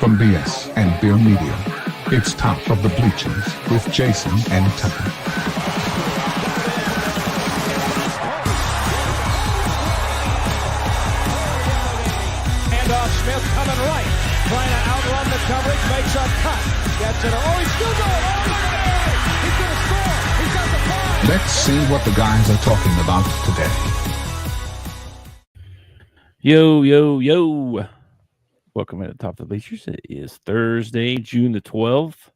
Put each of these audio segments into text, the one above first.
From BS and Beer Media, it's Top of the Bleachers with Jason and Tucker. Handoff, Smith coming right, trying to outrun the coverage, makes a cut, gets it. Oh, he's still going. Oh, he's going to score. He's got the ball. Let's see what the guys are talking about today. Yo. Welcome to Top of the Bleachers. It is Thursday, June the 12th.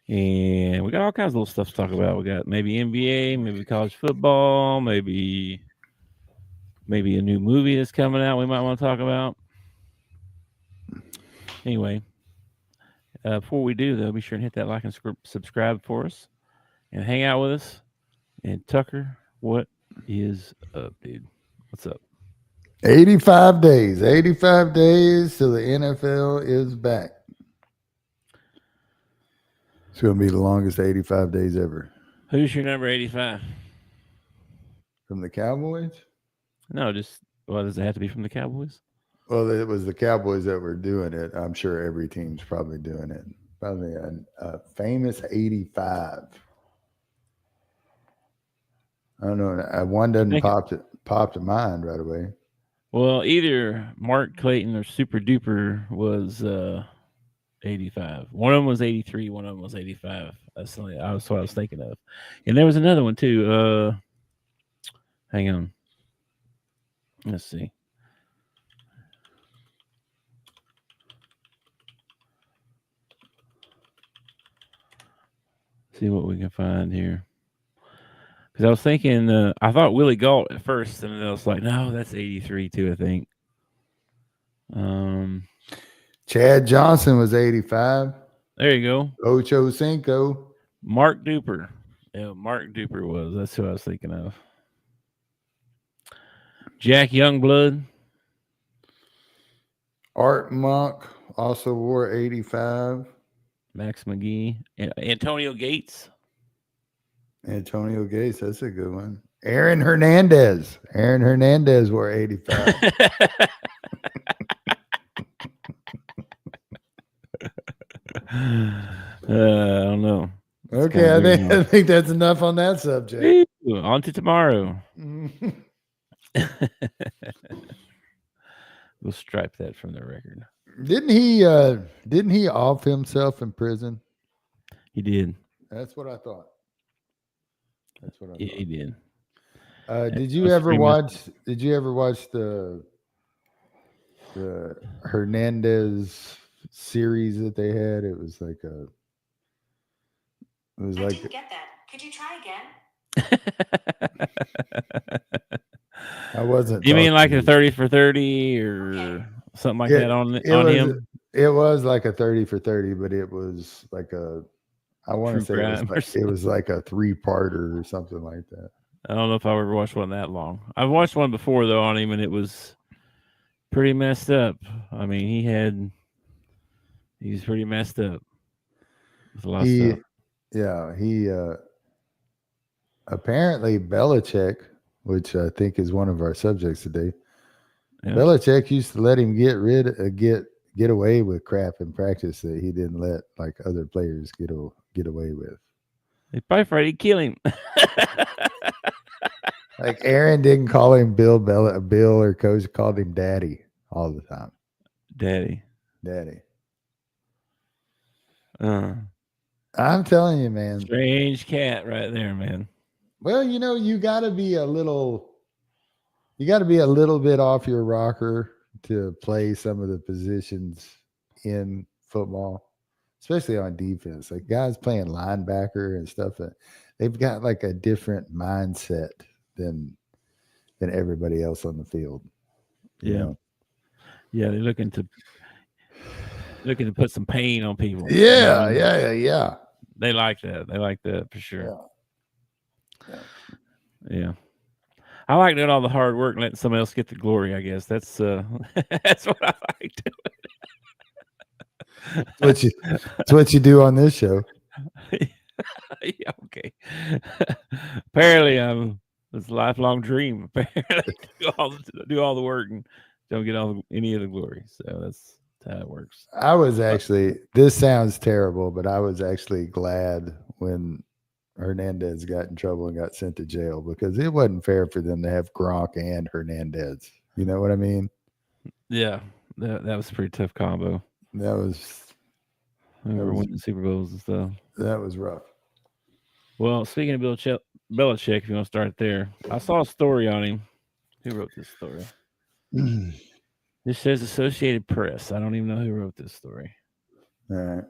And we got all kinds of little stuff to talk about. We got maybe NBA, maybe college football, maybe a new movie that's coming out we might want to talk about. Anyway, before we do, though, be sure and hit that like and subscribe for us and hang out with us. And Tucker, what is up, dude? What's up? 85 days till the NFL is back. It's going to be the longest 85 days ever. Who's your number 85? From the Cowboys? No, does it have to be from the Cowboys? Well, it was the Cowboys that were doing it. I'm sure every team's probably doing it. Probably a famous 85. I don't know. One doesn't pop to mind right away. Well, either Mark Clayton or Super Duper was 85. One of them was 83. One of them was 85. That's what I was thinking of. And there was another one too. Hang on. Let's see. See what we can find here. Because I was thinking, I thought Willie Gault at first, and then I was like, no, that's 83 too, I think. Chad Johnson was 85. There you go. Ocho Cinco. Mark Duper. Yeah, Mark Duper was. That's who I was thinking of. Jack Youngblood. Art Monk also wore 85. Max McGee. Antonio Gates. Antonio Gates, that's a good one. Aaron Hernandez wore 85. I don't know. Okay, I think that's enough on that subject. On to tomorrow. We'll stripe that from the record. Didn't he off himself in prison? He did. That's what I thought. Yeah, he did. Did you ever watch the Hernandez series that they had? It was like I didn't get that. Could you try again? I wasn't. You mean like a 30 for 30 or something like that on him? It was like a 30 for 30, but it was like I want to say it was like a 3-parter or something like that. I don't know if I ever watched one that long. I've watched one before though on him, and it was pretty messed up. I mean, he was pretty messed up with a lot of stuff. Yeah, he apparently Belichick, which I think is one of our subjects today. Yeah. Belichick used to let him get away with crap in practice that he didn't let like other players get away with. They probably afraid he'd kill him. Like Aaron didn't call him Bill or coach called him Daddy all the time. Daddy. I'm telling you, man. Strange cat right there, man. Well, you got to be a little bit off your rocker to play some of the positions in football, especially on defense. Like guys playing linebacker and stuff, they've got like a different mindset than everybody else on the field. Yeah. Yeah, they're looking to put some pain on people. Yeah. They like that. They like that for sure. Yeah. I like doing all the hard work and letting somebody else get the glory, I guess. That's that's what I like doing. It's what you do on this show. Yeah, okay. Apparently, it's a lifelong dream. Apparently, do all the work and don't get any of the glory. So That's how it works. I was actually, this sounds terrible, but I was actually glad when Hernandez got in trouble and got sent to jail because it wasn't fair for them to have Gronk and Hernandez. You know what I mean? Yeah, that was a pretty tough combo. That was They were winning Super Bowls and stuff. that was rough. Well, speaking of Belichick, if you want to start there, I saw a story on him. Who wrote this story? This says Associated Press. I don't even know who wrote this story. All right.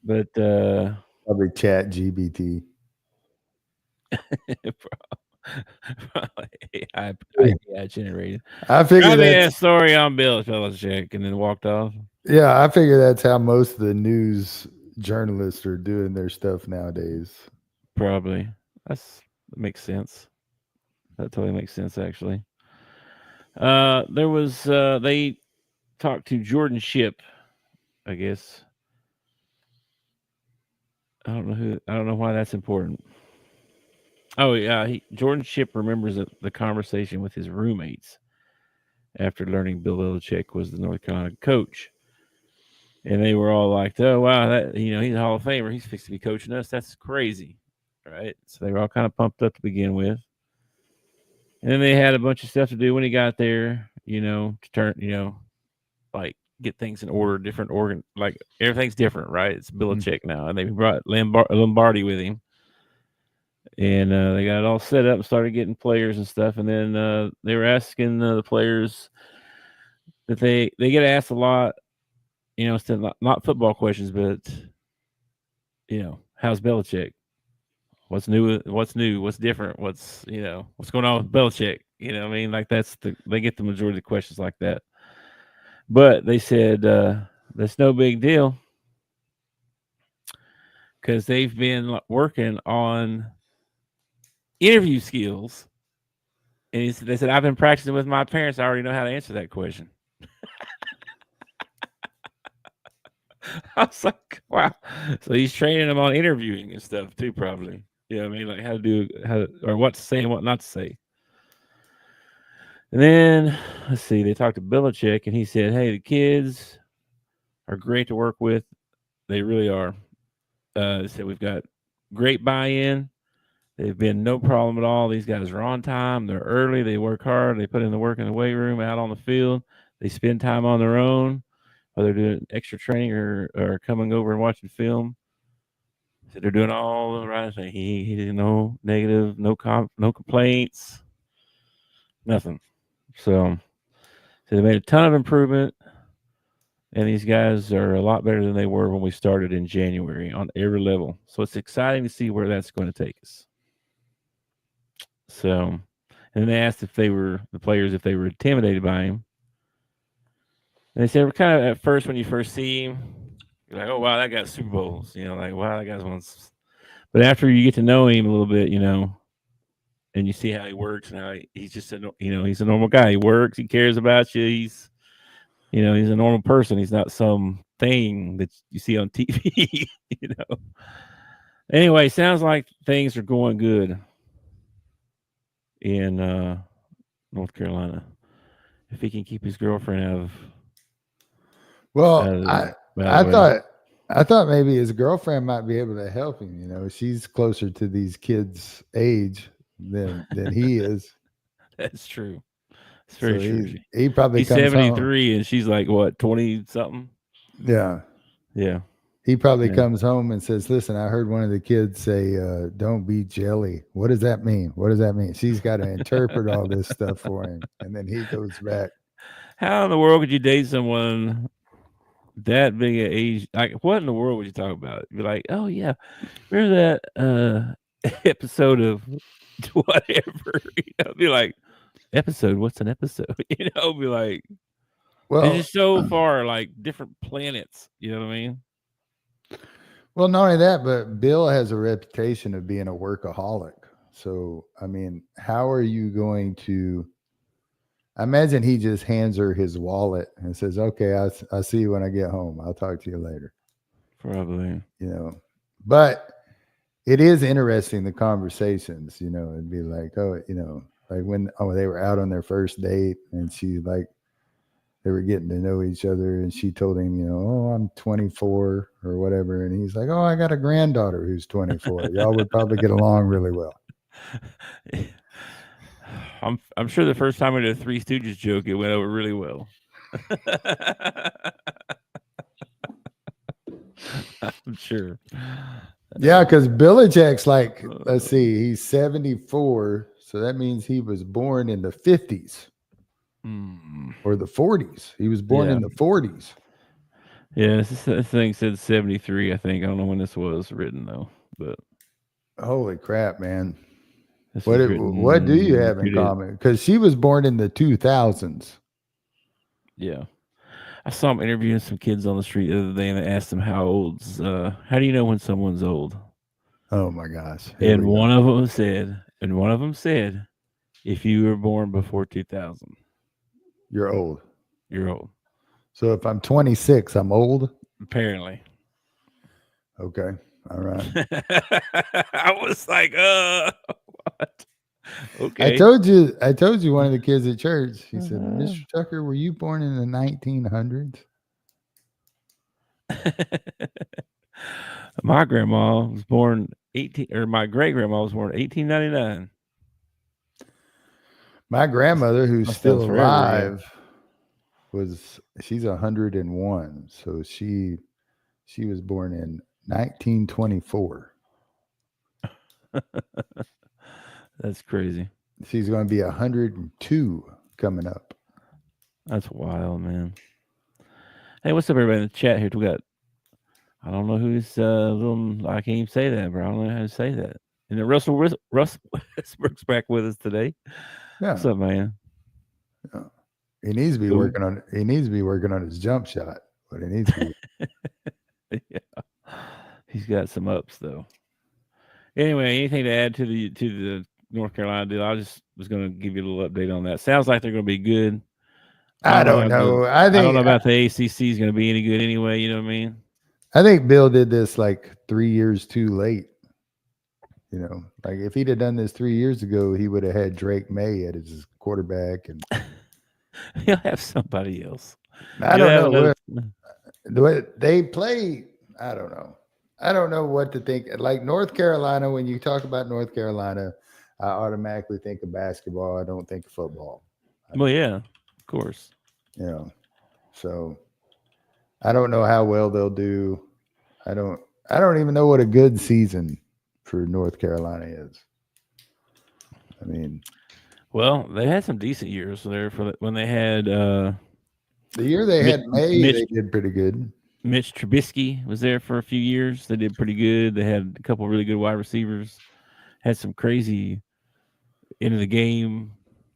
But Probably Chat GBT. probably AI generated. I figured Probably that a story on Bill Belichick and then walked off. Yeah, I figure that's how most of the news journalists are doing their stuff nowadays. Probably. That makes sense. That totally makes sense, actually. There was they talked to Jordan Shipp, I guess. I don't know why that's important. Oh yeah, Jordan Shipp remembers the conversation with his roommates after learning Bill Belichick was the North Carolina coach, and they were all like, "Oh wow, that he's a Hall of Famer. He's fixed to be coaching us. That's crazy, right?" So they were all kind of pumped up to begin with, and then they had a bunch of stuff to do when he got there. To turn, like get things in order, different organ, like everything's different, right? It's Belichick now, and they brought Lombardi with him. And they got it all set up and started getting players and stuff. And then they were asking the players that they get asked a lot, instead not football questions, but, how's Belichick? What's new? What's different? What's going on with Belichick? What I mean? Like they get the majority of the questions like that. But they said that's no big deal because they've been working on interview skills, and they said I've been practicing with my parents. I already know how to answer that question. I was like, wow. So he's training them on interviewing and stuff too, probably. Like how or what to say and what not to say. And then let's see, they talked to Belichick, and he said, "Hey, the kids are great to work with. They really are." They said we've got great buy-in. They've been no problem at all. These guys are on time. They're early. They work hard. They put in the work in the weight room, out on the field. They spend time on their own, whether they're doing extra training or coming over and watching film. So they're doing all the right thing. He didn't know negative, no complaints, nothing. So they made a ton of improvement, and these guys are a lot better than they were when we started in January on every level. So it's exciting to see where that's going to take us. So, and they asked if they were intimidated by him. And they said, we're kind of at first, when you first see him, you're like, oh, wow, that guy's Super Bowls. Like, wow, that guy's wants. But after you get to know him a little bit, and you see how he works and how he's just, he's a normal guy. He works, he cares about you. He's a normal person. He's not some thing that you see on TV, Anyway, sounds like things are going good in North Carolina. If he can keep his girlfriend out of. Well, I thought maybe his girlfriend might be able to help him. She's closer to these kids' age than he is. That's true. It's very true. He probably he's comes 73 home. And she's like what, 20 something? Yeah. Yeah. He probably comes home and says, "Listen, I heard one of the kids say, don't be jelly. What does that mean? What does that mean?" She's got to interpret all this stuff for him. And then he goes back. How in the world could you date someone that big an age? Like, what in the world would you talk about? You're like, oh yeah, remember that episode of whatever? Be like, episode? What's an episode? Be like, well, it's just so far like different planets. You know what I mean? Well, not only that, but Bill has a reputation of being a workaholic. So, I mean, how are you going to? I imagine he just hands her his wallet and says, "Okay, I'll see you when I get home. I'll talk to you later." Probably. But it is interesting, the conversations, it'd be like, oh, like when they were out on their first date and she like, they were getting to know each other, and she told him, oh, I'm 24 or whatever, and he's like, oh, I got a granddaughter who's 24. Y'all would probably get along really well. I'm sure the first time I did a Three Stooges joke, it went over really well. I'm sure. Yeah, because Belichick's like, let's see, he's 74, so that means he was born in the 50s or the 40s. He was born in the 40s. Yeah, this thing said 73, I think. I don't know when this was written, though. But holy crap, man. What do you have in common? Because she was born in the 2000s. Yeah. I saw him interviewing some kids on the street the other day, and they asked him how old. How do you know when someone's old? Oh my gosh! And one of them said, if you were born before 2000, you're old. You're old. So if I'm 26, I'm old. Apparently. Okay. All right. I was like, what? Okay. I told you one of the kids at church, he said, Mr. Tucker, were you born in the 1900s? My grandma was born my great grandma was born 1899. My grandmother, who's still alive, forever, she's 101. So she was born in 1924. That's crazy. She's going to be 102 coming up. That's wild, man. Hey, what's up, everybody in the chat here? We got, I don't know who's I can't even say that, bro. I don't know how to say that. And then Russ Westbrook's back with us today. Yeah. What's up, man? Yeah. He needs to be working on. He needs to be working on his jump shot, but he needs to be. Yeah. He's got some ups though. Anyway, anything to add to the North Carolina deal? I just was going to give you a little update on that. Sounds like they're going to be good. I don't know. I don't know about the ACC is going to be any good anyway. You know what I mean? I think Bill did this like 3 years too late. Like if he'd have done this 3 years ago, he would have had Drake May as his quarterback, and he'll have somebody else. I don't know what they play. I don't know. I don't know what to think. Like North Carolina, when you talk about North Carolina, I automatically think of basketball. I don't think of football. Well, yeah, of course. So I don't know how well they'll do. I don't even know what a good season for North Carolina is. I mean, well, they had some decent years there when they had the year they had May, they did pretty good. Mitch Trubisky was there for a few years. They did pretty good. They had a couple of really good wide receivers. Had some crazy end of the game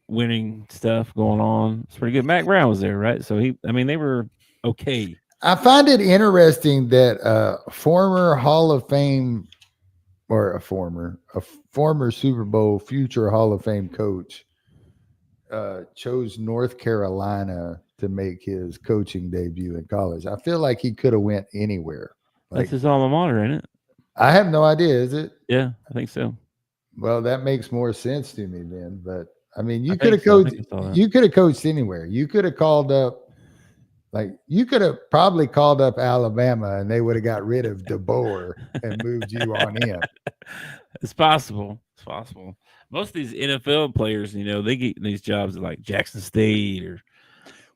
winning stuff going on. It's pretty good. Mac Brown was there, right? So they were okay. I find it interesting that a former Hall of Fame or a former Super Bowl future Hall of Fame coach chose North Carolina to make his coaching debut in college. I feel like he could have went anywhere. That's his alma mater, ain't it? I have no idea. Is it? Yeah, I think so. Well, that makes more sense to me then. But I mean, you could have coached. You could have coached anywhere. You could have called up. You could have probably called up Alabama, and they would have got rid of DeBoer and moved you on in. It's possible. It's possible. Most of these NFL players, they get these jobs at like Jackson State or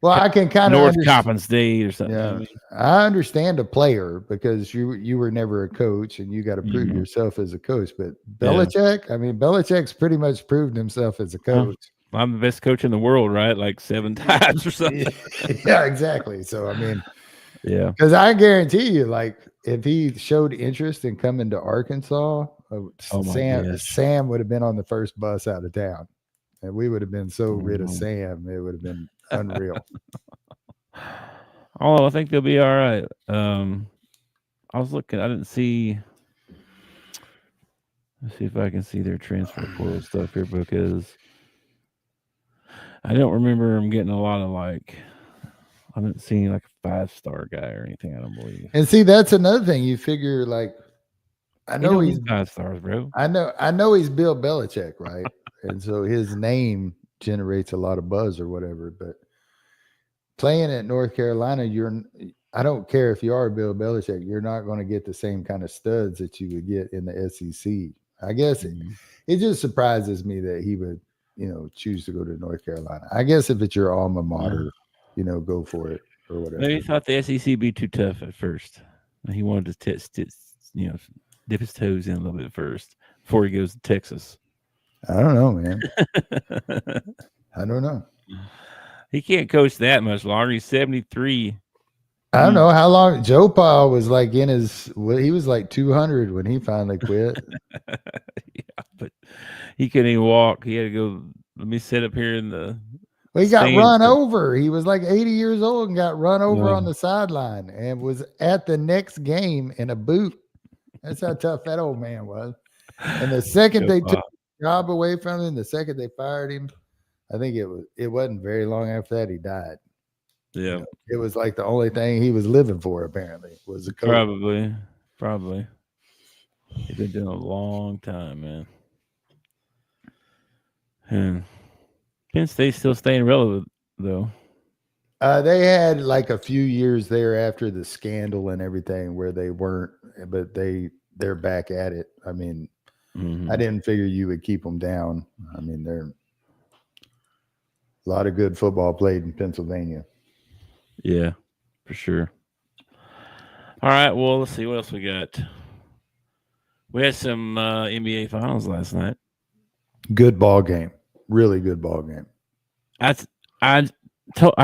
I can kind of North Coppin State or something. Yeah, I understand a player because you were never a coach and you got to prove yourself as a coach. But Belichick, Belichick's pretty much proved himself as a coach. I'm the best coach in the world, right? Like 7 times or something. Yeah, exactly. So yeah, because I guarantee you, like if he showed interest in coming to Arkansas, Sam would have been on the first bus out of town, and we would have been so rid of Sam, it would have been unreal. I think they'll be all right. I was looking. I didn't see. Let's see if I can see their transfer portal stuff here because I don't remember them getting a lot of I didn't see like a 5-star guy or anything. I don't believe. And see, that's another thing. You figure I know he's 5 stars, bro. I know he's Bill Belichick, right? And so his name generates a lot of buzz or whatever. But playing at North Carolina, I don't care if you are Bill Belichick, you're not going to get the same kind of studs that you would get in the SEC. I guess it just surprises me that he would, choose to go to North Carolina. I guess if it's your alma mater, go for it or whatever. Maybe he thought the SEC would be too tough at first. He wanted to dip his toes in a little bit first before he goes to Texas. I don't know, man. I don't know. He can't coach that much longer. He's 73. I don't know how long Joe Pa was like he was like 200 when he finally quit. Yeah, but he couldn't even walk. He had to go. Let me sit up here in the. Well, he got run over. He was like 80 years old and got run over on the sideline and was at the next game in a boot. That's how tough that old man was. And the second they took the job away from him, the second they fired him, I think it wasn't very long after that he died. Yeah. It was like the only thing he was living for, apparently, was the coach. Probably. He's been doing a long time, man. And Penn State's still staying relevant, though. They had like a few years there after the scandal and everything where they weren't, but they're back at it. I mean, I didn't figure you would keep them down. I mean, they're a lot of good football played in Pennsylvania. Yeah, for sure. All right, well, let's see what else we got. We had some NBA Finals last night. Good ball game, really good ball game. I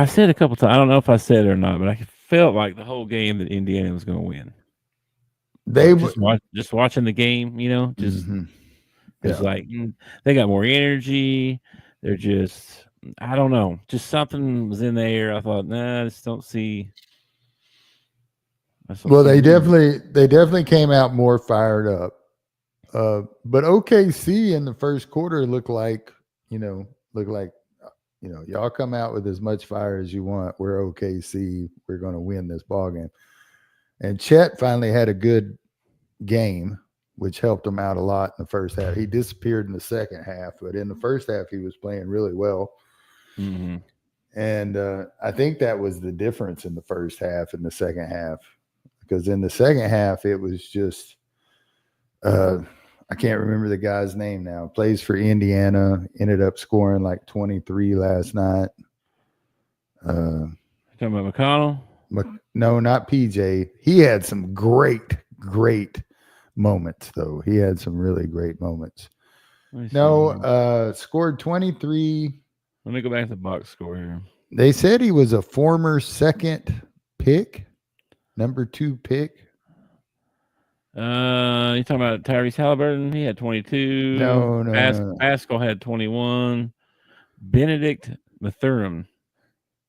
said a couple times. I don't know if I said it or not, but I felt like the whole game that Indiana was going to win. Just watching the game, it's like they got more energy. They're just. I don't know. Just something was in the air. I thought, I just don't see. Well, they definitely came out more fired up. But OKC in the first quarter looked like y'all come out with as much fire as you want. We're OKC. We're going to win this ball game. And Chet finally had a good game, which helped him out a lot in the first half. He disappeared in the second half, but in the first half, he was playing really well. Mm-hmm. And I think that was the difference in the first half and the second half, because in the second half, it was just I can't remember the guy's name now. Plays for Indiana, ended up scoring like 23 last night. Talking about McConnell? No, not PJ. He had some great moments, though. He had some really great moments. Scored 23. Let me go back to the box score here. They said he was a former second pick, number 2 pick. You talking about Tyrese Halliburton? He had 22. No. Pascal had 21. Benedict Mathurin.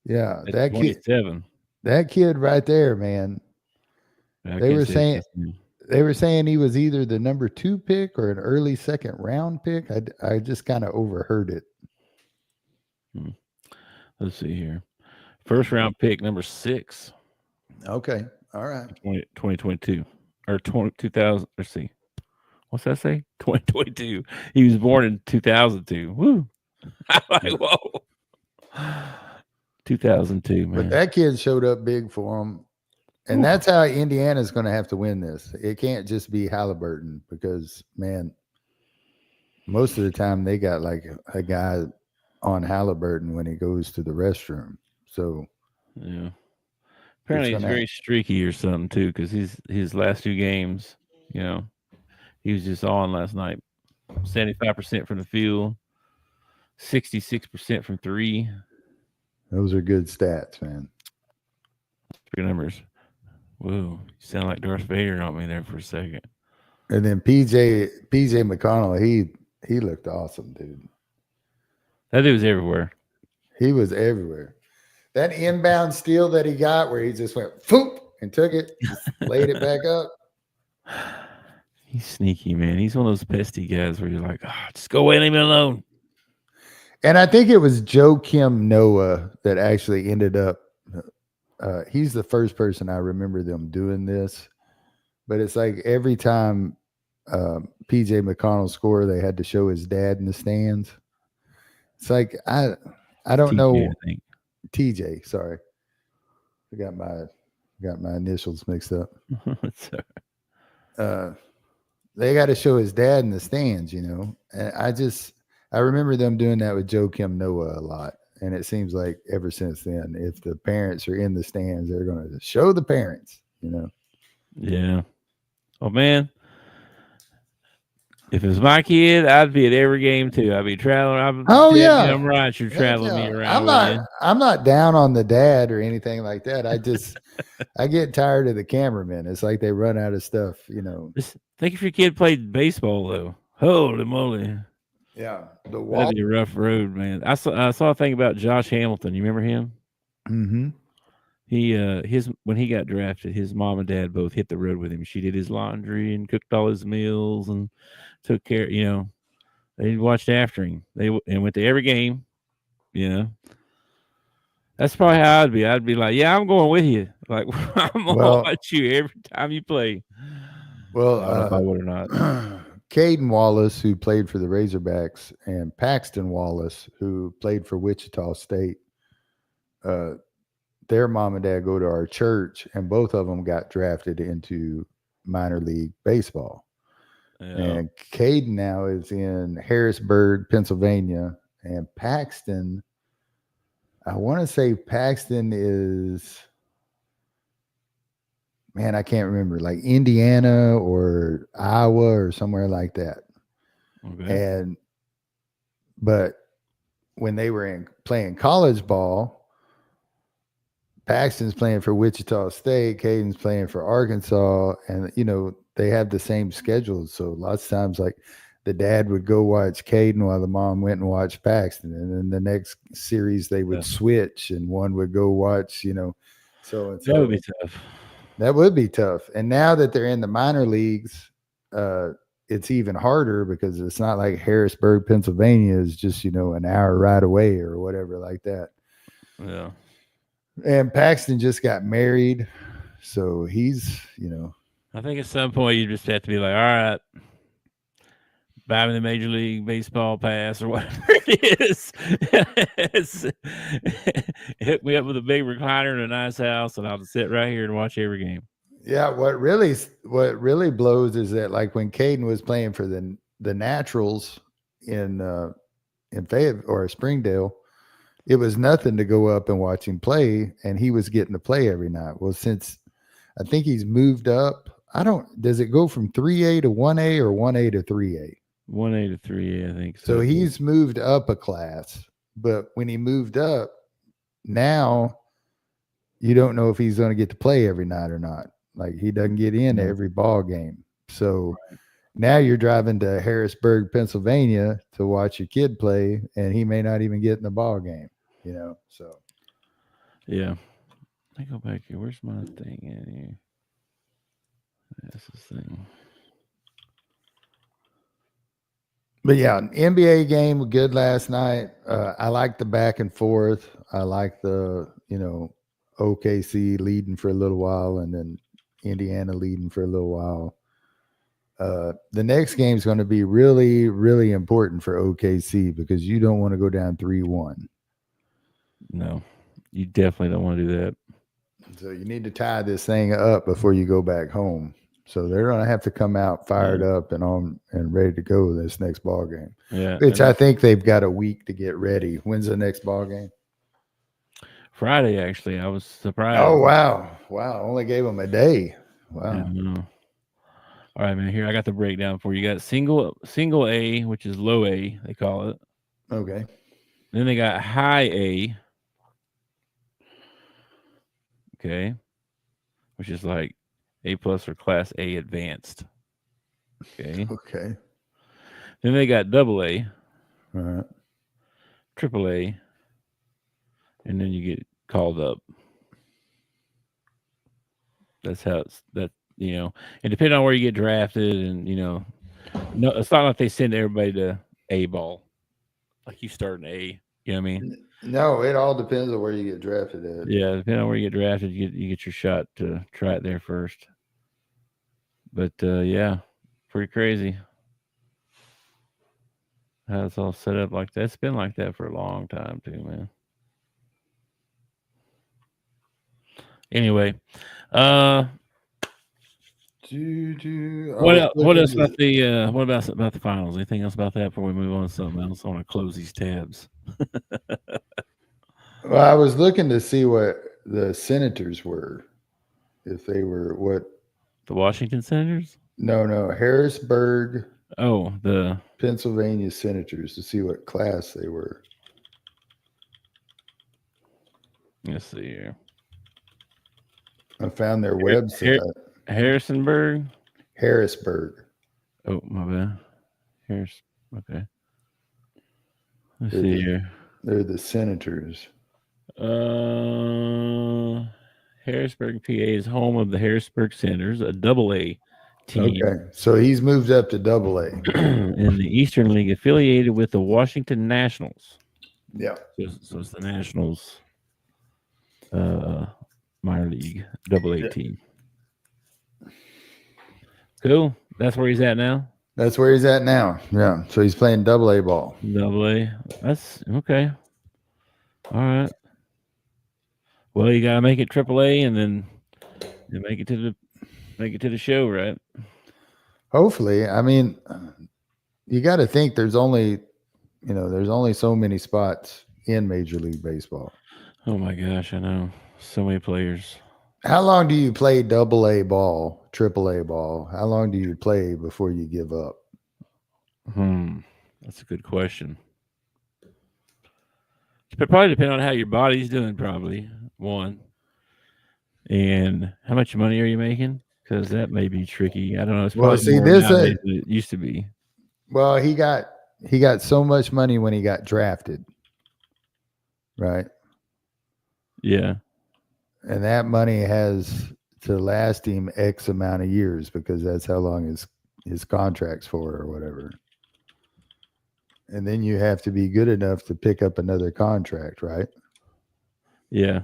Yeah, that 27. Kid. That kid right there, man. They were saying he was either the number 2 pick or an early second round pick. I just kind of overheard it. Let's see here. First round pick, number 6. Okay. All right. 2022 or 2000. Let's see. What's that say? 2022. He was born in 2002. Woo. I'm like, whoa. 2002, man. But that kid showed up big for him. And that's how Indiana's going to have to win this. It can't just be Halliburton because, man, most of the time they got like a guy on Halliburton when he goes to the restroom. So, yeah. Apparently he's very streaky or something too, because his last 2 games, he was just on last night. 75% from the field, 66% from 3. Those are good stats, man. Good numbers. Whoa, you sound like Darth Vader on me there for a second. And then PJ McConnell, he looked awesome, dude. That dude was everywhere. He was everywhere. That inbound steal that he got where he just went foop and took it, laid it back up. He's sneaky, man. He's one of those pesty guys where you're like, just go away and leave me alone. And I think it was Joakim Noah that actually ended up he's the first person I remember them doing this. But it's like every time PJ McConnell scored, they had to show his dad in the stands. It's like I don't know. I think. TJ, sorry. I got my initials mixed up. They got to show his dad in the stands, you know. And I remember them doing that with Joe Kim Noah a lot. And it seems like ever since then, if the parents are in the stands, they're going to show the parents, you know. Yeah. Oh man. If it was my kid, I'd be at every game too. I'd be traveling. I'm right. You're traveling me around. I'm not down on the dad or anything like that. I get tired of the cameramen. It's like they run out of stuff, you know. Just think if your kid played baseball though. Holy moly. Yeah. That'd be a rough road, man. I saw a thing about Josh Hamilton. You remember him? Mm-hmm. When he got drafted, his mom and dad both hit the road with him. She did his laundry and cooked all his meals and took care, you know. They watched after him. And went to every game, you know. That's probably how I'd be. I'd be like, yeah, I'm going with you. Like, I'm going to watch you every time you play. Well, I don't know if I would or not. Caden Wallace, who played for the Razorbacks, and Paxton Wallace, who played for Wichita State, their mom and dad go to our church, and both of them got drafted into minor league baseball. Yeah. And Caden now is in Harrisburg, Pennsylvania, and Paxton, I want to say Paxton is, man, I can't remember, like Indiana or Iowa or somewhere like that. Okay. But when they were playing college ball, Paxton's playing for Wichita State, Caden's playing for Arkansas, and you know they have the same schedules. So lots of times, like the dad would go watch Caden while the mom went and watched Paxton, and then the next series they would switch, and one would go watch, you know. So that would be tough. That would be tough. And now that they're in the minor leagues, it's even harder because it's not like Harrisburg, Pennsylvania is just, you know, an hour right away or whatever like that. Yeah. And Paxton just got married, so he's, you know. I think at some point you just have to be like, all right, buy me the Major League Baseball pass or whatever it is. Hit me up with a big recliner and a nice house, and I'll just sit right here and watch every game. Yeah, what really blows is that like when Caden was playing for the Naturals in Fayetteville or Springdale, it was nothing to go up and watch him play, and he was getting to play every night. Well, since I think he's moved up, does it go from 3A to 1A or 1A to 3A? 1A to 3A, I think. So he's moved up a class, but when he moved up, now you don't know if he's going to get to play every night or not. Like he doesn't get in every ball game. So now you're driving to Harrisburg, Pennsylvania to watch your kid play, and he may not even get in the ball game, you know? So. Yeah. Let me go back here. Where's my thing in here? That's the thing. But yeah, NBA game good last night. I like the back and forth. I like the, you know, OKC leading for a little while and then Indiana leading for a little while. The next game is going to be really, really important for OKC because you don't want to go down 3-1. No, you definitely don't want to do that. So you need to tie this thing up before you go back home. So they're going to have to come out fired up and on and ready to go this next ball game. Yeah, which I think they've got a week to get ready. When's the next ball game? Friday, actually. I was surprised. Oh wow! Only gave them a day. Wow. Yeah, all right, man. Here I got the breakdown for you. You got single A, which is low A, they call it. Okay. Then they got high A. Okay, which is like A+ or Class A advanced. Okay. Okay. Then they got double A. All right. Triple A. And then you get called up. That's how you know, and depending on where you get drafted, and you know, no, it's not like they send everybody to A ball. Like you start in A. You know what I mean? No, it all depends on where you get drafted at. Yeah, depending on where you get drafted, you get your shot to try it there first. But yeah, pretty crazy how it's all set up like that. It's been like that for a long time too, man. Anyway, What what else about the finals? Anything else about that before we move on to something else? I want to close these tabs. Well, I was looking to see what the Senators were, if they were what. The Washington Senators? No, Harrisburg, Oh, the Pennsylvania Senators, to see what class they were. let's see here. I found their website. Harrisonburg. Harrisburg. Oh, my bad. Okay. Let's see here. They're the Senators. Harrisburg, PA is home of the Harrisburg Senators, a AA team. Okay, so he's moved up to AA. In the Eastern League, affiliated with the Washington Nationals. Yeah. So it's the Nationals minor league AA team. Cool. That's where he's at now? That's where he's at now. Yeah. So he's playing AA ball. AA. That's okay. All right. Well, you gotta make it AAA and then make it to the show, right? Hopefully. I mean, you got to think there's only so many spots in Major League Baseball. Oh my gosh, I know. So many players. How long do you play AA ball, AAA ball? How long do you play before you give up? That's a good question. It probably depends on how your body's doing, probably, one. And how much money are you making? Because that may be tricky. I don't know. It's probably more nowadays than it used to be. Well, he got so much money when he got drafted, right? Yeah. And that money has to last him X amount of years because that's how long his contract's for or whatever. And then you have to be good enough to pick up another contract, right? Yeah.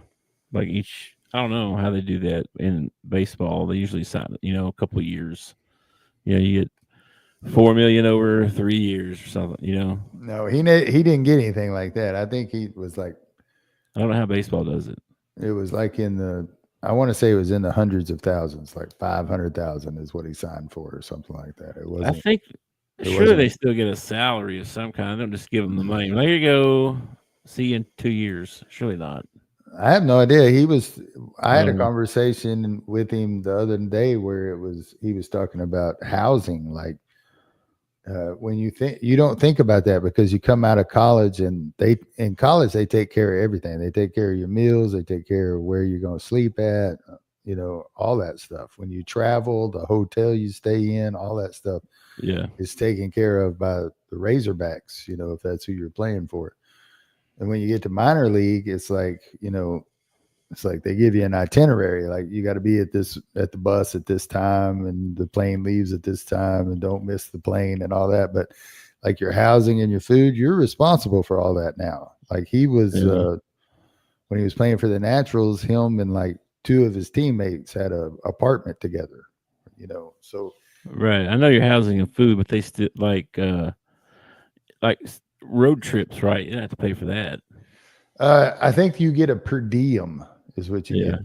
Like I don't know how they do that in baseball. They usually sign, a couple of years. You get $4 million over 3 years or something, No, he didn't get anything like that. I think he was like, I don't know how baseball does it. It was like I want to say it was in the hundreds of thousands, like 500,000 is what he signed for or something like that. It wasn't. I think surely they still get a salary of some kind. They don't just give them the money. There you go. See you in 2 years. Surely not. I have no idea. I had a conversation with him the other day where he was talking about housing. Like when you don't think about that because you come out of college and in college, they take care of everything. They take care of your meals. They take care of where you're going to sleep at, all that stuff. When you travel, the hotel you stay in, all that stuff is taken care of by the Razorbacks, if that's who you're playing for. And when you get to minor league, it's like, it's like they give you an itinerary. Like you got to be at the bus at this time and the plane leaves at this time and don't miss the plane and all that. But like your housing and your food, you're responsible for all that now. Like he was, when he was playing for the Naturals, him and like two of his teammates had an apartment together, so. Right. I know your housing and food, but they still like road trips, right? You don't have to pay for that. I think you get a per diem is what you get.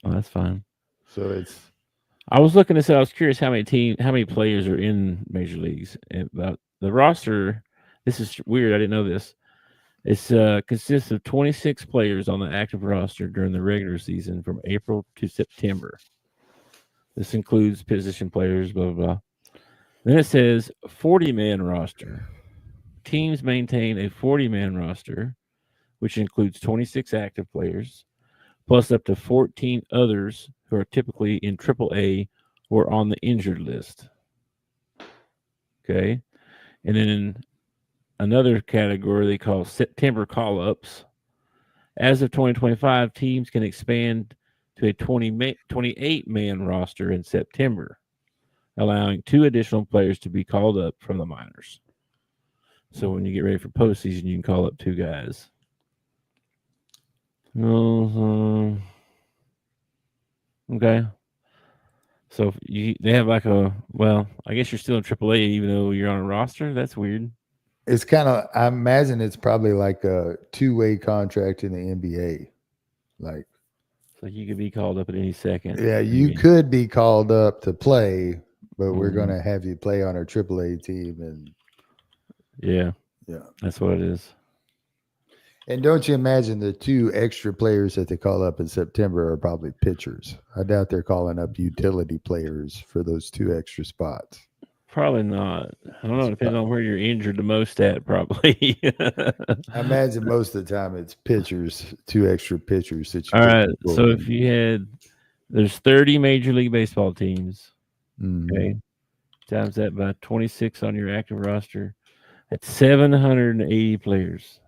Oh, that's fine. So I was looking to say, I was curious how many players are in major leagues. About the roster, this is weird. I didn't know this. It's consists of 26 players on the active roster during the regular season from April to September. This includes position players, blah, blah, blah. Then it says 40-man roster. Teams maintain a 40-man roster, which includes 26 active players, plus up to 14 others who are typically in AAA or on the injured list. Okay. And then in another category they call September call-ups. As of 2025, teams can expand to a 28-man roster in September, allowing 2 additional players to be called up from the minors. So when you get ready for postseason, you can call up 2 guys. Okay. So they have like I guess you're still in AAA even though you're on a roster. That's weird. It's kind of, I imagine it's probably like a 2-way contract in the NBA. Like, So you could be called up at any second. Yeah, you could be called up to play, but we're Mhm. going to have you play on our AAA team, and Yeah, that's what it is. And don't you imagine the 2 extra players that they call up in September are probably pitchers? I doubt they're calling up utility players for those 2 extra spots. Probably not. I don't know. Depending on where you're injured the most at, probably. I imagine most of the time it's pitchers, 2 extra pitchers that you All get right. to pull So in. if you had, there's 30 Major League Baseball teams. Mhm. Okay. Times that by 26 on your active roster. That's 780 players.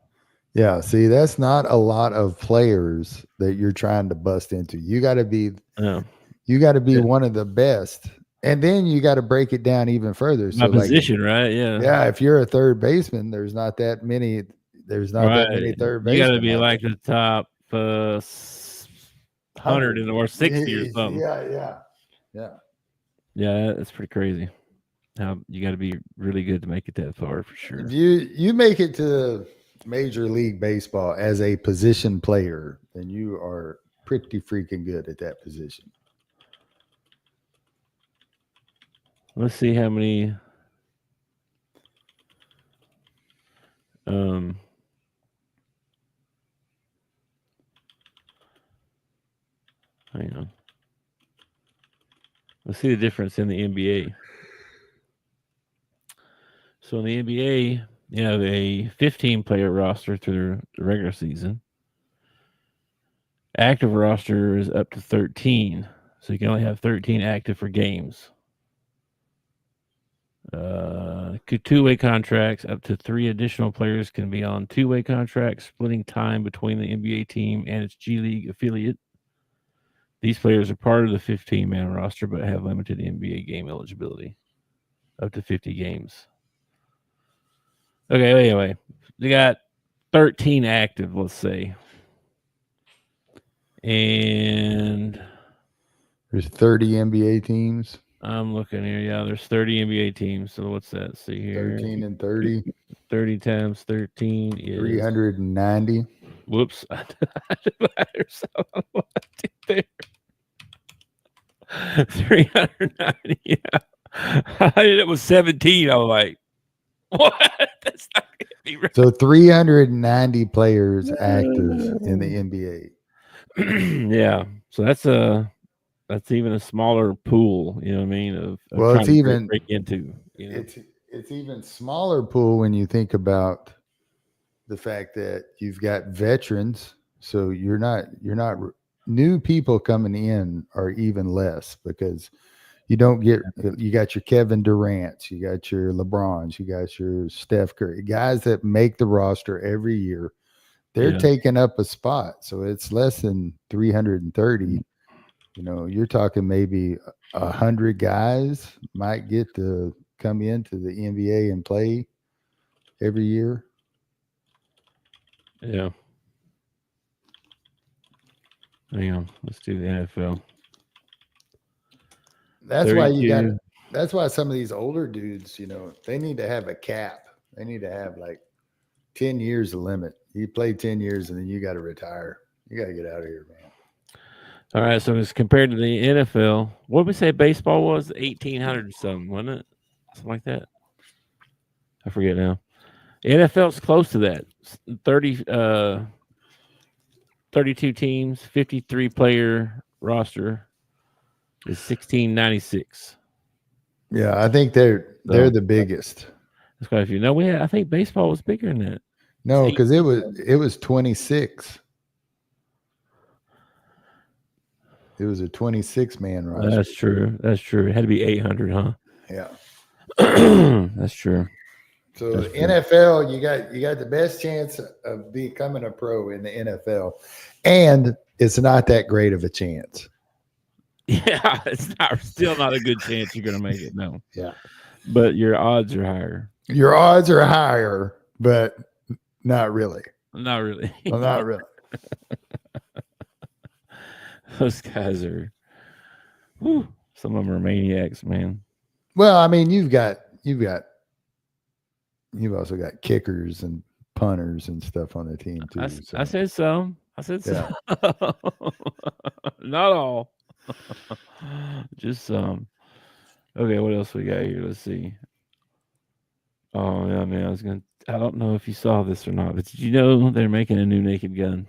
Yeah, see, that's not a lot of players that you're trying to bust into. You got to be Oh, one of the best. And then you got to break it down even further. my So like position, right? Yeah. yeah, if you're a third baseman, there's not that many that many third You got basemen. to be out like the top 100 in the or 60 or there. something. Yeah. Yeah, that's pretty crazy. How you got to be really good to make it that far for sure. If you make it to Major League Baseball as a position player, then you are pretty freaking good at that position. Let's see how many. Hang on. Let's see the difference in the NBA. So in the NBA, you have a 15-player roster through the regular season. Active roster is up to 13, so you can only have 13 active for games. Two-way contracts, up to 3 additional players can be on two-way contracts, splitting time between the NBA team and its G League affiliate. These players are part of the 15-man roster, but have limited NBA game eligibility, up to 50 games. Okay, anyway, they got 13 active, let's say. And there's 30 NBA teams. I'm looking here. Yeah, there's 30 NBA teams. So what's that? Let's see here. 13 and 30. 30 times 13 is 390. Whoops. I divided so what I did there. 390. Yeah. I did it was 17. I was like, what? That's not gonna be right. So 390 players active in the NBA. Yeah. So that's even a smaller pool, you know what I mean? Of Well, trying it's to even break into. You know? It's even smaller pool when you think about the fact that you've got veterans. So you're not new people coming in are even less because you got your Kevin Durant's, you got your LeBrons, you got your Steph Curry, guys that make the roster every year. They're taking up a spot. So it's less than 330. You know, you're talking maybe 100 guys might get to come into the NBA and play every year. Yeah. Hang on. Let's do the NFL. That's why that's why some of these older dudes, you know, they need to have a cap. They need to have like 10 years of limit. You play 10 years and then you got to retire. You got to get out of here, man. All right, so as compared to the NFL, what did we say baseball was? 1,800 or something, wasn't it? Something like that. I forget now. NFL's close to that. 32 teams, 53-player roster is 1,696. Yeah, I think they're the biggest. That's quite a few. No, I think baseball was bigger than that. No, because it was 26. It was a 26-man roster. That's true. That's true. It had to be 800, huh? Yeah. That's true. So the NFL, you got the best chance of becoming a pro in the NFL, and it's not that great of a chance. Yeah, it's still not a good chance you're going to make it. No. Yeah. But your odds are higher. Your odds are higher, but not really. Not really. Well, not really. Those guys are, some of them are maniacs, man. Well, I mean, you've also got kickers and punters and stuff on the team too. I said so. I said Yeah. some. Not all. Just some. Okay, what else we got here? Let's see. Oh yeah, man. I don't know if you saw this or not, but did you know they're making a new Naked Gun?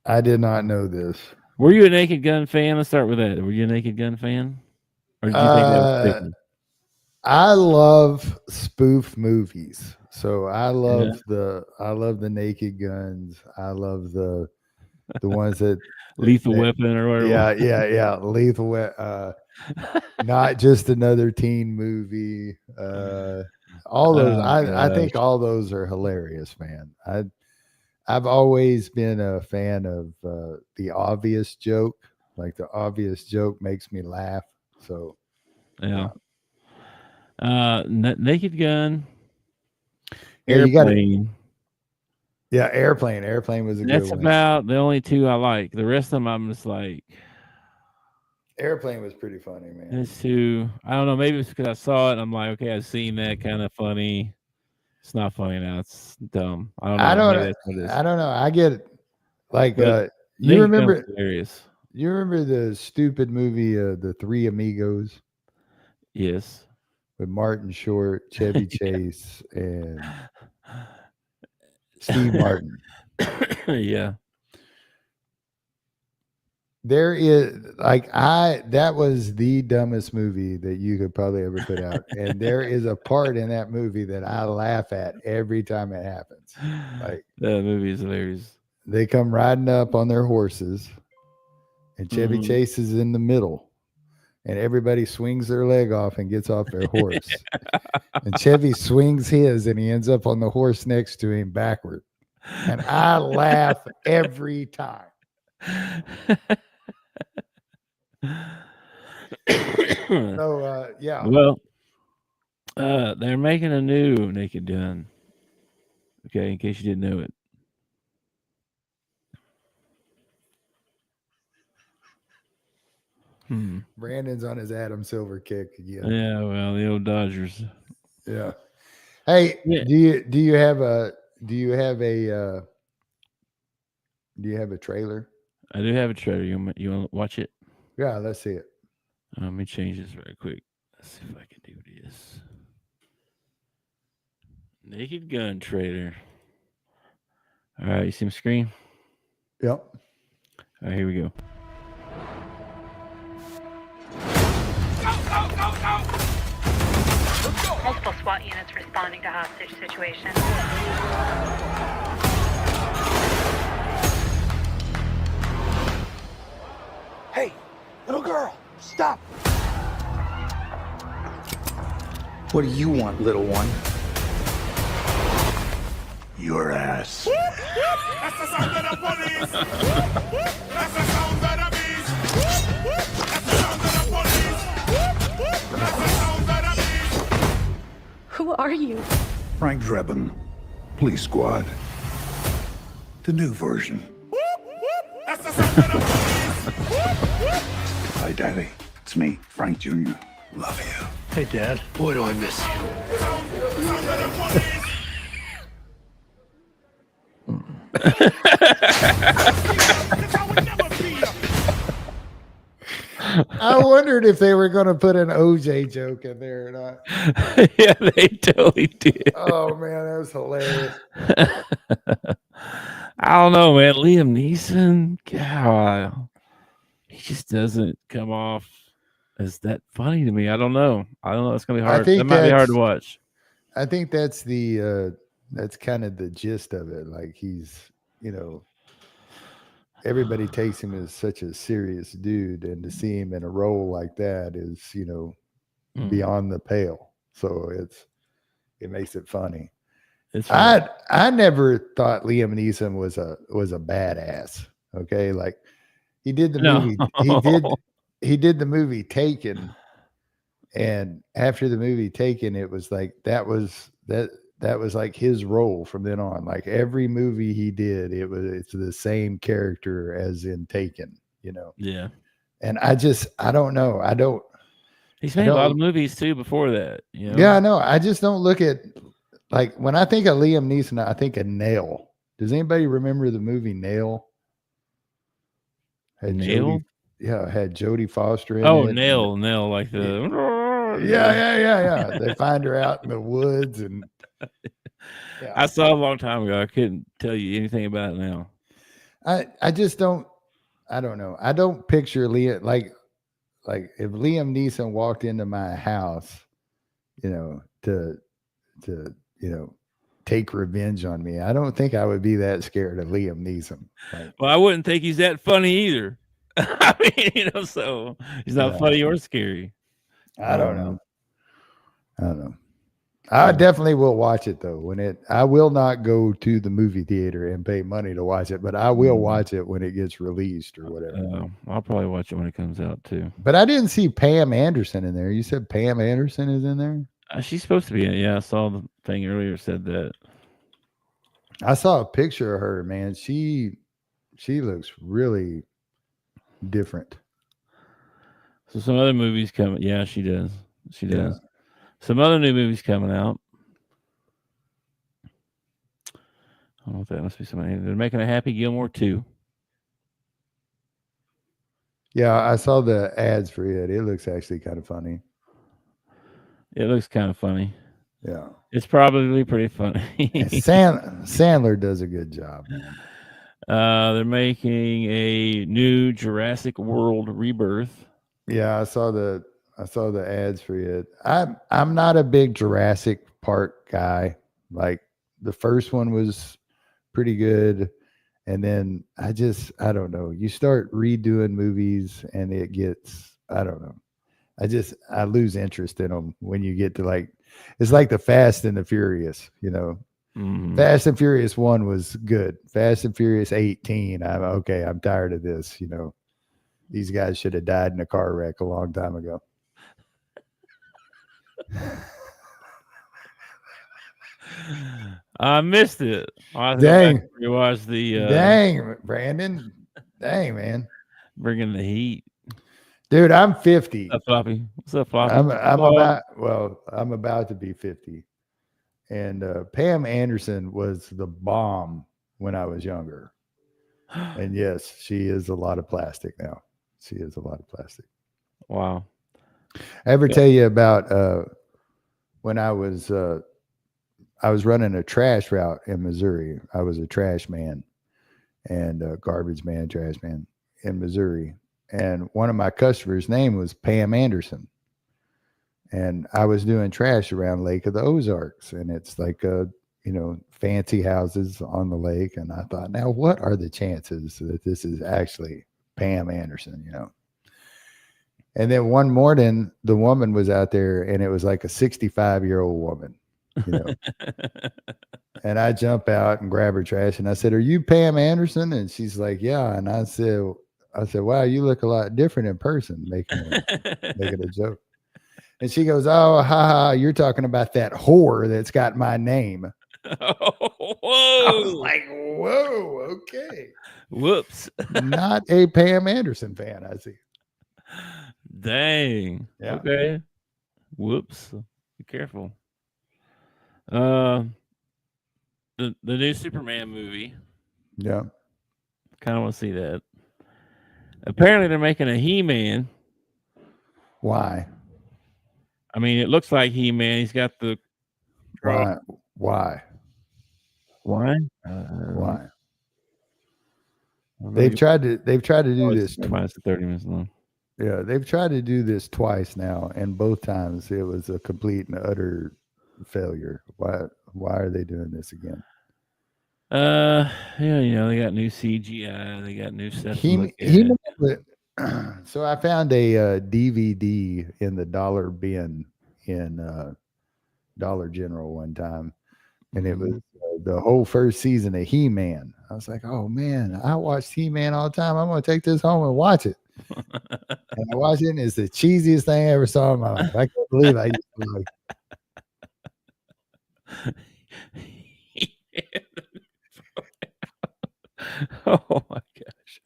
I did not know this. Were you a Naked Gun fan? Let's start with that. Were you a Naked Gun fan? Or did you think that was tricky? I love spoof movies. So I love the Naked Guns. I love the ones that Lethal Weapon or whatever. Yeah. Lethal Weapon. Not Just Another Teen Movie. All those. I think all those are hilarious, man. I've always been a fan of the obvious joke. Like the obvious joke makes me laugh. So yeah. Naked Gun. Yeah, Airplane. Airplane. Airplane was a good one. That's about the only two I like. The rest of them, I'm just like. Airplane was pretty funny, man. It's too. I don't know. Maybe it's because I saw it. And I'm like, okay, I've seen that. Kind of funny. It's not funny now. It's dumb. I don't know. I don't know. I get it. Like you remember? Hilarious. You remember the stupid movie, The Three Amigos? Yes. With Martin Short, Chevy Chase, and Steve Martin. Yeah. There is that was the dumbest movie that you could probably ever put out. And there is a part in that movie that I laugh at every time it happens. Like that movie is hilarious. They come riding up on their horses and Chevy Chase is in the middle and everybody swings their leg off and gets off their horse. And Chevy swings his and he ends up on the horse next to him backward. And I laugh every time. So yeah. Well, they're making a new Naked Gun. Okay, in case you didn't know it. Brandon's on his Adam Silver kick again. Yeah, well, the old Dodgers. Yeah. Hey, do you have a trailer? I do have a trailer. You want to watch it? Yeah, let's see it. Let me change this very quick. Let's see if I can do this. Naked Gun trailer. All right, you see my screen? Yep. All right, here we go. Multiple SWAT units responding to hostage situation. Hey, little girl, stop. What do you want, little one? Your ass. That's the sound of the police. That's the sound of the beast. That's the sound of the police. That's the sound of the beast. Who are you? Frank Drebin, Police Squad. The new version. That's the sound of the police. Hi, Daddy. It's me, Frank Jr. Love you. Hey, Dad. Boy, do I miss you. Sound of the police. I wondered if they were going to put an OJ joke in there or not. Yeah, they totally did. Oh man, that was hilarious. I don't know, man. Liam Neeson, God, he just doesn't come off as that funny to me. I don't know. It's gonna be hard. That might be hard to watch. I think that's that's kind of the gist of it. Like he's, everybody takes him as such a serious dude, and to see him in a role like that is, beyond the pale. So it makes it funny. I never thought Liam Neeson was a badass. Okay, like he did the movie. He did the movie Taken, and after the movie Taken, it was like that was like his role from then on. Like every movie he did, it's the same character as in Taken. Yeah. And I don't know. He's made a lot of movies too before that. Yeah, I know. I just don't look at, like, when I think of Liam Neeson, I think of Nail. Does anybody remember the movie Nail? Had Nail? had Jodie Foster in Oh, it. Nail, like the. Yeah. They find her out in the woods, and I saw it a long time ago. I couldn't tell you anything about it now. I just don't. I don't know. I don't picture Liam like if Liam Neeson walked into my house, to take revenge on me. I don't think I would be that scared of Liam Neeson. Well, I wouldn't think he's that funny either. I mean, so he's not funny or scary. I don't know. I definitely will watch it though. I will not go to the movie theater and pay money to watch it, but I will watch it when it gets released or whatever. I'll probably watch it when it comes out too. But I didn't see Pam Anderson in there. You said Pam Anderson is in there? She's supposed to be in it. Yeah, I saw the thing earlier said that. I saw a picture of her, man. She looks really different. So some other movies coming. Yeah, she does. She does. Some other new movies coming out. I don't know if that must be somebody. They're making a Happy Gilmore 2. Yeah, I saw the ads for it. It looks actually kind of funny. It looks kind of funny. Yeah. It's probably pretty funny. Sandler does a good job, man. They're making a new Jurassic World Rebirth. Yeah, I saw the ads for it. I'm not a big Jurassic Park guy. Like the first one was pretty good, and then I don't know. You start redoing movies, and it gets I don't know. I lose interest in them when you get to it's like the Fast and the Furious. Mm-hmm. Fast and Furious 1 was good. Fast and Furious 18. I'm tired of this. These guys should have died in a car wreck a long time ago. I missed it. Dang. You watched the dang, Brandon. Dang, man. Bringing the heat. Dude, I'm 50. What's up, Floppy? What's up, Floppy? I'm about to be 50. And Pam Anderson was the bomb when I was younger. And yes, she is a lot of plastic now. She is a lot of plastic. Wow. I ever tell you about when I was running a trash route in Missouri. I was a trash man and a garbage man, trash man in Missouri. And one of my customers' name was Pam Anderson. And I was doing trash around Lake of the Ozarks. And it's like, fancy houses on the lake. And I thought, now what are the chances that this is actually Pam Anderson, And then one morning, the woman was out there and it was like a 65-year-old woman, And I jump out and grab her trash. And I said, "Are you Pam Anderson?" And she's like, "Yeah." And I said, "Wow, you look a lot different in person," making a joke. And she goes, "Oh, ha, you're talking about that whore that's got my name." Whoa. I was like, whoa, okay. Whoops. Not a Pam Anderson fan, I see. Dang. Yeah. Okay. Whoops. Be careful. The new Superman movie. Yeah. Kind of want to see that. Apparently they're making a He-Man. Why? I mean, it looks like He-Man. He's got the Why? Why? Why? They've tried to do this twice. 30 minutes long. Yeah, they've tried to do this twice now, and both times it was a complete and utter failure. Why are they doing this again? Yeah, they got new CGI, they got new stuff. So I found a DVD in the dollar bin in Dollar General one time, and it was the whole first season of He-Man. I was like, "Oh man, I watched He-Man all the time. I'm gonna take this home and watch it." And I watched it, and it's the cheesiest thing I ever saw in my life. I can't believe I used to Oh my gosh.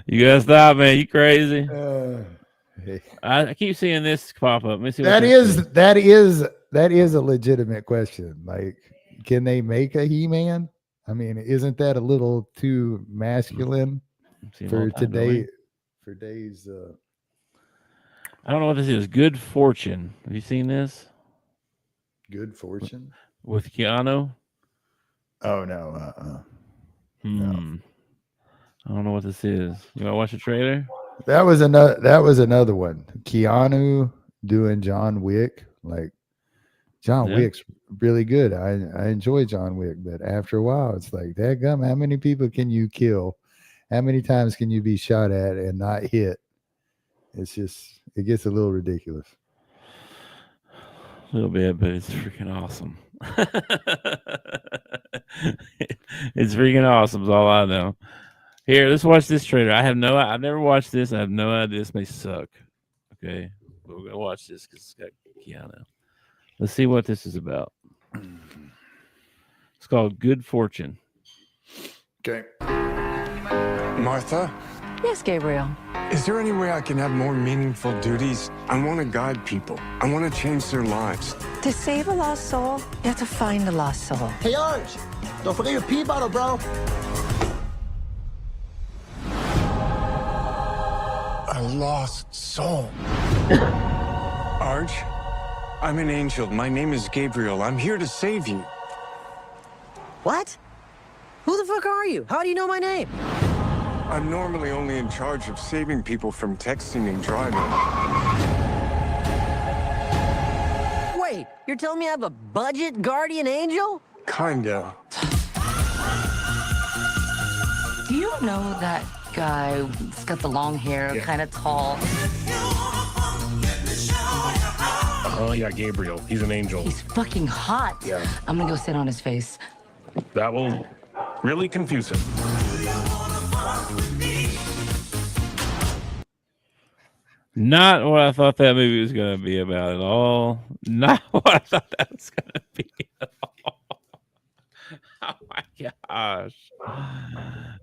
You gotta stop, man. You crazy. Hey. I keep seeing this pop up. Let me see That is a legitimate question. Like, can they make a He-Man? I mean, isn't that a little too masculine Seen them all for the time, don't we? today? For days, I don't know what this is. Good Fortune. Have you seen this good fortune. with Keanu? Oh no, Hmm. I don't know what this is. You want to watch the trailer? That was another one. Keanu doing John Wick. Like John Yeah. Wick's really good. I enjoy John Wick, but after a while, it's like, dadgum, how many people can you kill? How many times can you be shot at and not hit? It's just, it gets a little ridiculous. A little bit, but it's freaking awesome. It's freaking awesome is all I know. Here, let's watch this trailer. I've never watched this. I have no idea. This may suck. Okay. But we're gonna watch this because it's got Keanu. Let's see what this is about. It's called Good Fortune. Okay. Martha, Yes, Gabriel. is there any way I can have more meaningful duties? I want to guide people. I want to change their lives. To save a lost soul, you have to find a lost soul. Hey, Arch, don't forget your pee bottle, bro. A lost soul. Arch, I'm an angel. My name is Gabriel. I'm here to save you. What? Who the fuck are you? How do you know my name? I'm normally only in charge of saving people from texting and driving. Wait, you're telling me I have a budget guardian angel? Kinda. Do you know that guy who's got the long hair, kind of tall? Oh, yeah, Gabriel. He's an angel. He's fucking hot. Yeah. I'm gonna go sit on his face. That will really confuse him. Not what I thought that movie was going to be about at all. Not what I thought that was going to be at all. Oh my gosh.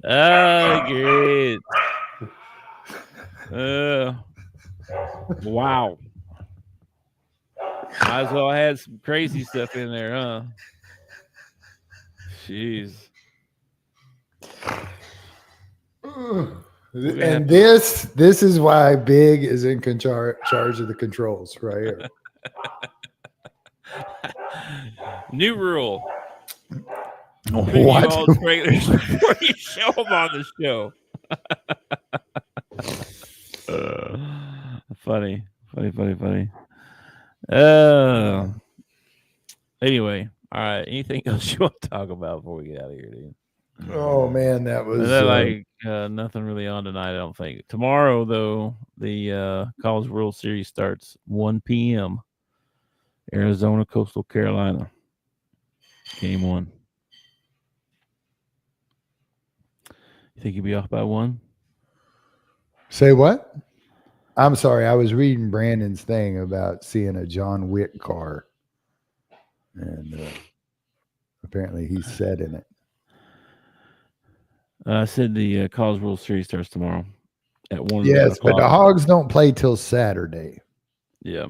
Oh, great. Wow. Might as well have had some crazy stuff in there, huh? Jeez. And this is why Big is in charge of the controls right here. New rule. What? All trailers before you show them on the show. Funny. Anyway, all right. Anything else you want to talk about before we get out of here, dude? Oh man, that was Is that nothing really on tonight, I don't think. Tomorrow, though, the College World Series starts 1 p.m. Arizona, Coastal Carolina. Game 1. You think you'll be off by 1? Say what? I'm sorry, I was reading Brandon's thing about seeing a John Wick car, and apparently he sat in it. I said the College World Series starts tomorrow at 1. Yes, but the Hogs don't play till Saturday. Yeah,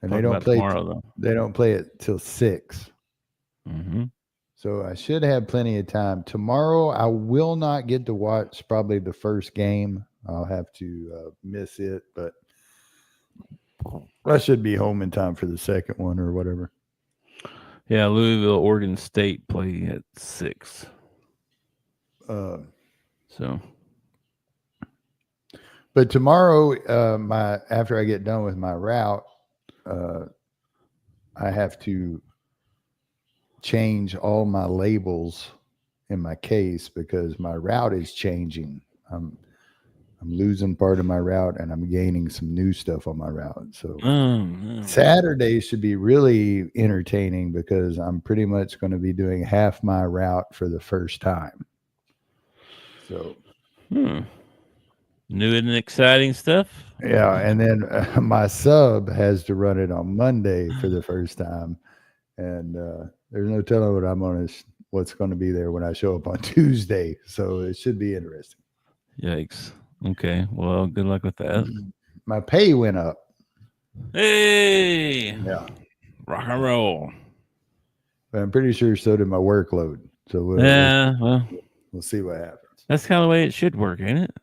and they don't play tomorrow though. They don't play it till 6. Mm-hmm. So I should have plenty of time. Tomorrow I will not get to watch probably the first game. I'll have to miss it, but I should be home in time for the second one or whatever. Yeah, Louisville, Oregon State play at 6. So, but tomorrow, after I get done with my route, I have to change all my labels in my case because my route is changing. I'm losing part of my route and I'm gaining some new stuff on my route. So Saturday should be really entertaining because I'm pretty much going to be doing half my route for the first time. So new and exciting stuff. Yeah, and then my sub has to run it on Monday for the first time, and there's no telling what's going to be there when I show up on Tuesday. So it should be interesting. Yikes! Okay, well, good luck with that. My pay went up. Hey, yeah, rock and roll. But I'm pretty sure so did my workload. So well, we'll see what happens. that's kind of the way it should work, ain't it?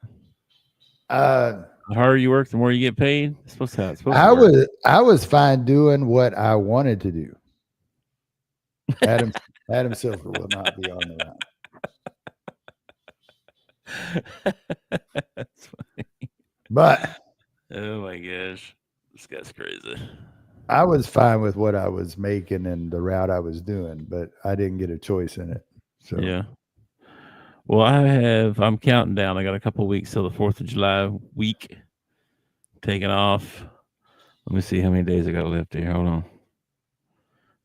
The harder you work, the more you get paid. It's supposed to work. I was fine doing what I wanted to do. Adam Silver will not be on the line. That's funny. But oh my gosh, this guy's crazy. I was fine with what I was making and the route I was doing, but I didn't get a choice in it. So yeah. Well, I'm counting down. I got a couple weeks till the 4th of July week taking off. Let me see how many days I got left here. Hold on.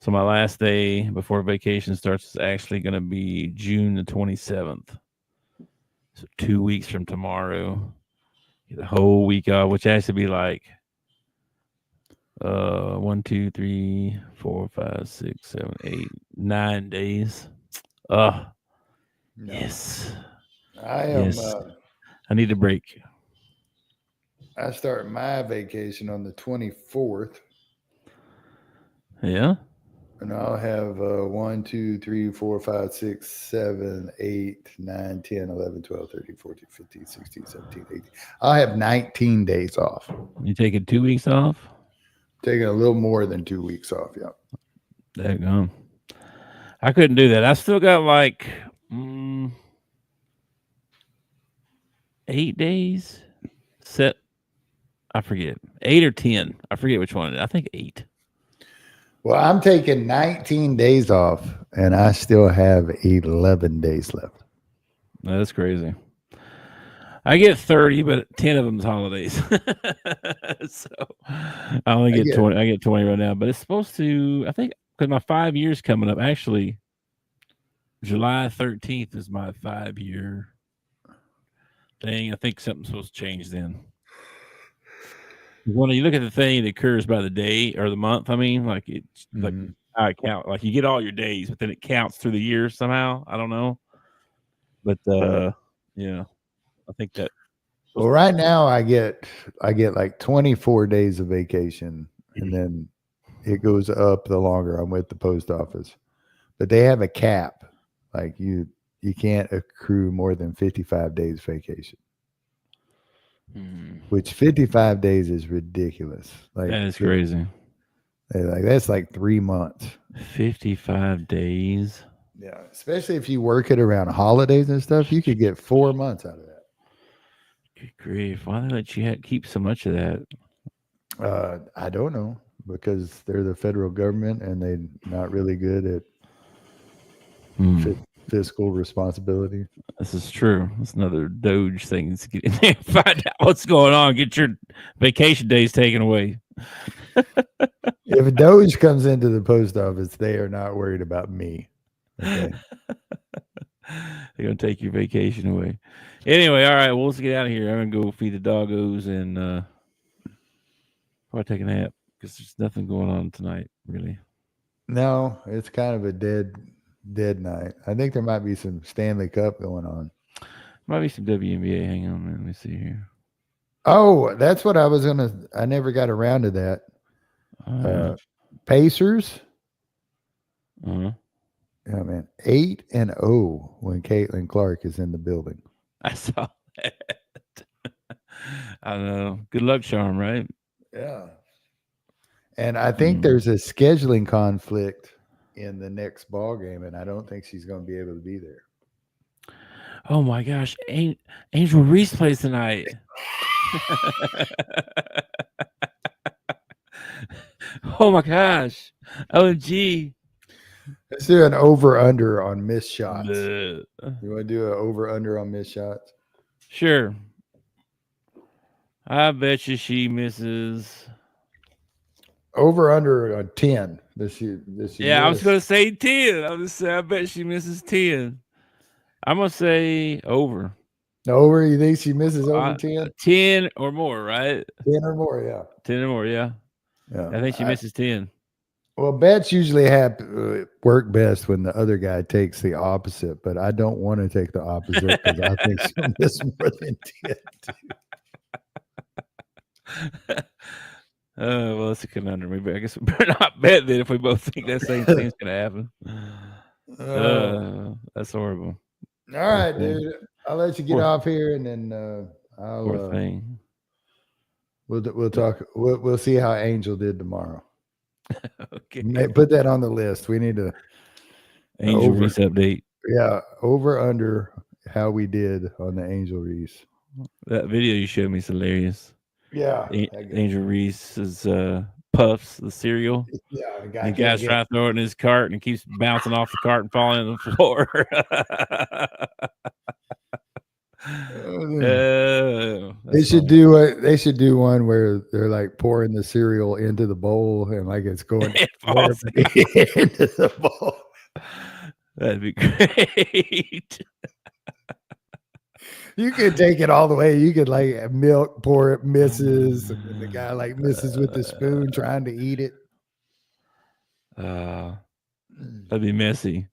So my last day before vacation starts is actually going to be June the 27th. So 2 weeks from tomorrow. Get a whole week off, which has to be like 1, 2, 3, 4, 5, 6, 7, 8, 9 days. No. Yes. I am. Yes. I need a break. I start my vacation on the 24th. Yeah. And I'll have 1, 2, 3, 4, 5, 6, 7, 8, 9, 10, 11, 12, 13, 14, 15, 16, 17, 18. I'll have 19 days off. You taking 2 weeks off? Taking a little more than 2 weeks off, yeah. There you go. I couldn't do that. I still got like 8 days set. I forget. 8 or 10. I forget which one. I think 8. Well, I'm taking 19 days off, and I still have 11 days left. That's crazy. I get 30, but 10 of them's holidays. So I only get 20. I get 20 right now, but it's supposed to, I think, because my 5 years coming up. Actually, July 13th is my 5-year thing. I think something's supposed to change then. When you look at the thing, it occurs by the day or the month. I mean, like it's like how it count. Like you get all your days, but then it counts through the year somehow. I don't know, but yeah, I think that. Well, right now I get like 24 days of vacation, and then it goes up the longer I'm with the post office. But they have a cap, like you can't accrue more than 55 days vacation. Which 55 days is ridiculous. Like that is crazy. Like that's like 3 months. 55 days. Yeah, especially if you work it around holidays and stuff, you could get 4 months out of that. Good grief! Why they let you keep so much of that? I don't know, because they're the federal government and they're not really good at fiscal responsibility. This is true. It's another Doge thing. To get in there, find out what's going on. Get your vacation days taken away. If a Doge comes into the post office, they are not worried about me. Okay. They're gonna take your vacation away. Anyway, all right. Well, let's get out of here. I'm gonna go feed the doggos and probably take a nap because there's nothing going on tonight, really. No, it's kind of a dead night. I think there might be some Stanley Cup going on. Might be some WNBA. Hang on, man. Let me see here. Oh, that's what I never got around to that. Pacers. Uh-huh. Yeah, man. 8-0 when Caitlin Clark is in the building. I saw that. I know. Good luck charm, right? Yeah. And I think there's a scheduling conflict in the next ball game, and I don't think she's going to be able to be there. Oh my gosh, Angel Reese plays tonight. Oh my gosh, OMG! Let's do an over/under on missed shots. You want to do an over/under on missed shots? Sure. I bet you she misses. Over/under on 10. This year. Yeah, I was going to say 10. I was going to say I bet she misses 10. I'm going to say over. Over? You think she misses over 10? 10 or more, right? 10 or more, yeah. 10 or more, yeah. Yeah. I think she misses 10. Well, bets usually work best when the other guy takes the opposite, but I don't want to take the opposite because I think she'll miss more than 10. Well, it's a conundrum. I guess we better not bet then if we both think that same thing's going to happen. That's horrible. All right, dude. I'll let you get off here, and then Poor thing. We'll talk. We'll see how Angel did tomorrow. Okay. Put that on the list. We need to Angel Reese update. Yeah, over under how we did on the Angel Reese. That video you showed me is hilarious. Yeah, Angel Reese's Puffs, the cereal. Yeah, the guy's trying to throw it in his cart and keeps bouncing off the cart and falling on the floor. They should do one where they're like pouring the cereal into the bowl and like it's going into the bowl. That'd be great. You could take it all the way. You could like milk, pour it, misses, and the guy like misses with the spoon trying to eat it. That'd be messy.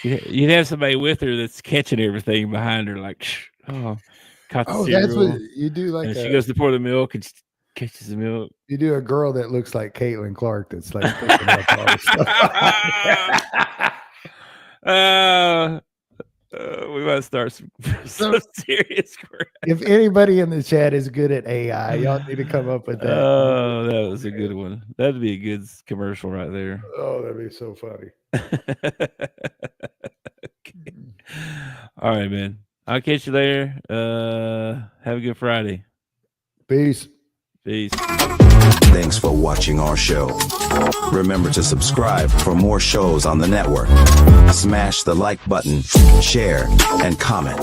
You'd have somebody with her that's catching everything behind her, like, caught the cereal. That's what you do. Like, and she goes to pour the milk and she catches the milk. You do a girl that looks like Caitlin Clark. That's like picking up all the stuff. We might start some serious crap. If anybody in the chat is good at AI, y'all need to come up with that. Oh, that was a good one. That'd be a good commercial right there. Oh, that'd be so funny. Okay. All right, man. I'll catch you later. Have a good Friday. Peace. Thanks for watching our show. Remember to subscribe for more shows on the network. Smash the like button, share, and comment.